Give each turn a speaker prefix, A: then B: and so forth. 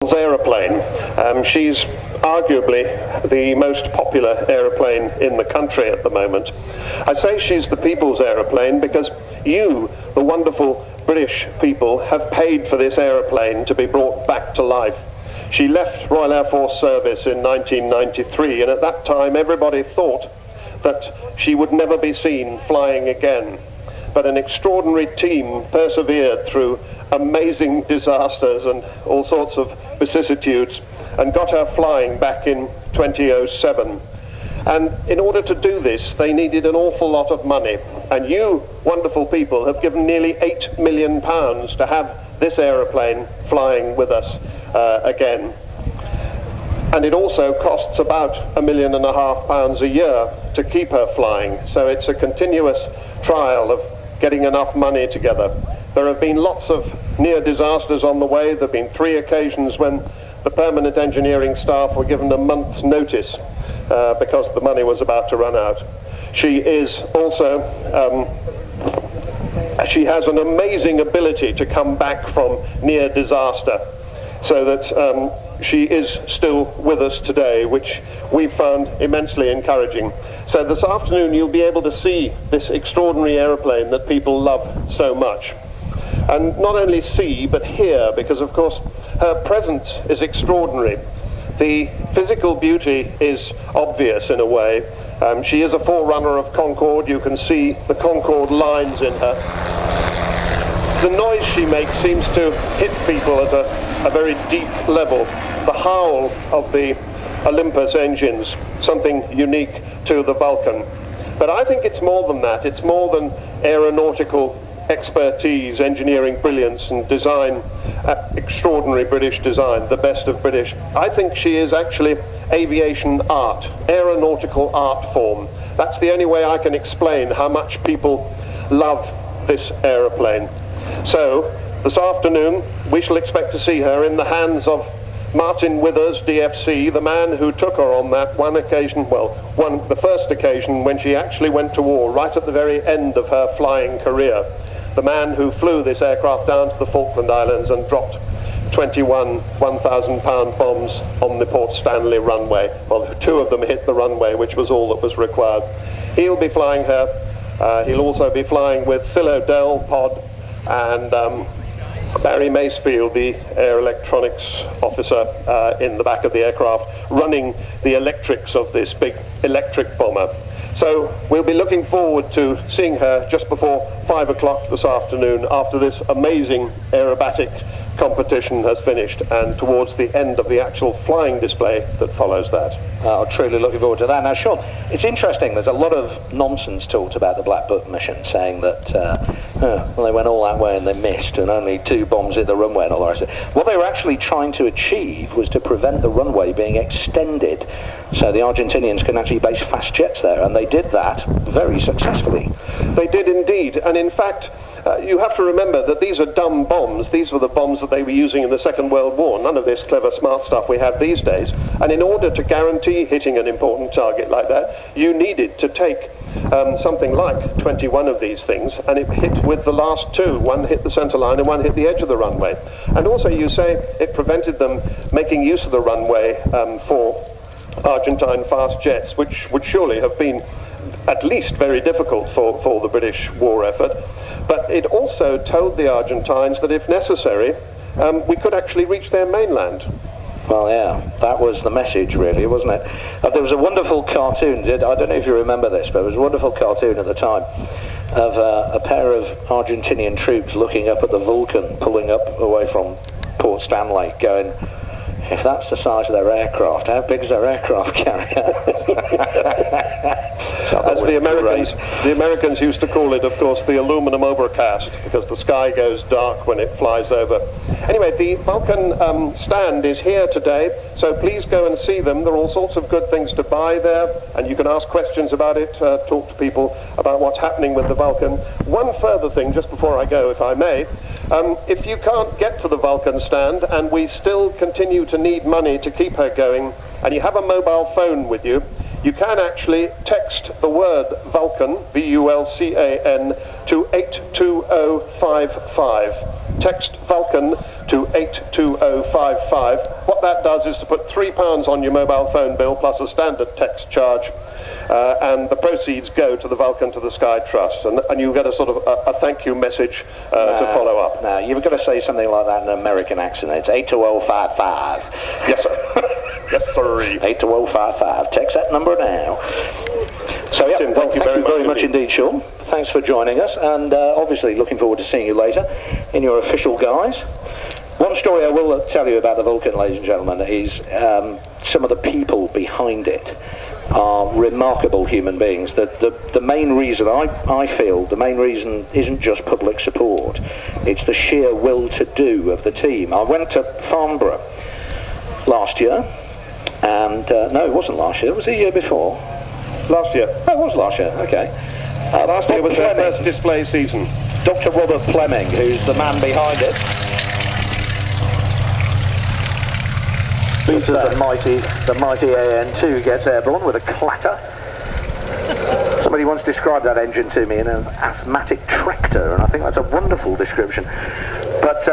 A: people's aeroplane. She's arguably the most popular aeroplane in the country at the moment. I say she's the people's aeroplane because you, the wonderful British people, have paid for this aeroplane to be brought back to life. She left Royal Air Force service in 1993, and at that time everybody thought that she would never be seen flying again. But an extraordinary team persevered through amazing disasters and all sorts of vicissitudes and got her flying back in 2007. And in order to do this, they needed an awful lot of money. And you, wonderful people, have given nearly £8 million to have this aeroplane flying with us again. And it also costs about £1.5 million a year to keep her flying. So it's a continuous trial of getting enough money together. There have been lots of near disasters on the way. There have been 3 occasions when the permanent engineering staff were given a month's notice because the money was about to run out. She is also, she has an amazing ability to come back from near disaster, so that she is still with us today, which we've found immensely encouraging. So this afternoon you'll be able to see this extraordinary aeroplane that people love so much. And not only see, but hear, because of course her presence is extraordinary. The physical beauty is obvious in a way. She is a forerunner of Concorde. You can see the Concorde lines in her. The noise she makes seems to hit people at a very deep level. The howl of the Olympus engines, something unique to the Vulcan. But I think it's more than that. It's more than aeronautical expertise, engineering brilliance, and design, extraordinary British design, the best of British. I think she is actually aviation art, aeronautical art form. That's the only way I can explain how much people love this aeroplane. So this afternoon we shall expect to see her in the hands of Martin Withers, DFC, the man who took her on that one occasion, the first occasion when she actually went to war, right at the very end of her flying career. The man who flew this aircraft down to the Falkland Islands and dropped 21 1,000-pound bombs on the Port Stanley runway. Well, 2 of them hit the runway, which was all that was required. He'll be flying her. He'll also be flying with Phil O'Dell, Pod, and Barry Macefield, the air electronics officer in the back of the aircraft, running the electrics of this big electric bomber. So we'll be looking forward to seeing her just before 5 o'clock this afternoon, after this amazing aerobatic competition has finished and towards the end of the actual flying display that follows that.
B: I'm truly looking forward to that. Now, Sean, it's interesting, there's a lot of nonsense talked about the Black Book mission, saying that well, they went all that way and they missed, and only 2 bombs hit the runway and all the rest of it. What they were actually trying to achieve was to prevent the runway being extended so the Argentinians can actually base fast jets there, and they did that very successfully.
A: They did indeed, and in fact, you have to remember that these are dumb bombs. These were the bombs that they were using in the Second World War. None of this clever, smart stuff we have these days. And in order to guarantee hitting an important target like that, you needed to take something like 21 of these things, and it hit with the last 2. One hit the center line and one hit the edge of the runway. And also, you say it prevented them making use of the runway for Argentine fast jets, which would surely have been at least very difficult for the British war effort. But it also told the Argentines that if necessary, we could actually reach their mainland.
B: Well, yeah, that was the message, really, wasn't it? There was a wonderful cartoon, I don't know if you remember this, but it was a wonderful cartoon at the time of a pair of Argentinian troops looking up at the Vulcan, pulling up away from Port Stanley, going, if that's the size of their aircraft, how big is their aircraft carrier?
A: As the Americans used to call it, of course, the aluminum overcast, because the sky goes dark when it flies over. Anyway, the Vulcan stand is here today, so please go and see them. There are all sorts of good things to buy there, and you can ask questions about it, talk to people about what's happening with the Vulcan. One further thing, just before I go, if I may. If you can't get to the Vulcan stand, and we still continue to need money to keep her going, and you have a mobile phone with you, you can actually text the word Vulcan, V-U-L-C-A-N, to 82055. text Vulcan to 82055. What that does is to put £3 on your mobile phone bill plus a standard text charge, and the proceeds go to the Vulcan to the Sky Trust, and you get a sort of a thank you message to follow up.
B: Now, you've got to say something like that in an American accent. It's 82055.
A: Yes, sir. Yes, sir.
B: 82055. Text that number now. So, yeah,
A: Tim,
B: thank you very much indeed, Sean. Thanks for joining us, and obviously looking forward to seeing you later in your official guise. One story I will tell you about the Vulcan, ladies and gentlemen, is some of the people behind it are remarkable human beings. The main reason, I feel, the main reason isn't just public support. It's the sheer will to do of the team. I went to Farnborough last year, and no, it wasn't last year, it was the year before.
A: Last year.
B: Oh, it was last year, okay.
A: Last year was their first display season.
B: Dr. Robert Fleming, who's the man behind it. The mighty An-2 gets airborne with a clatter. Somebody once described that engine to me as an asthmatic tractor, and I think that's a wonderful description. But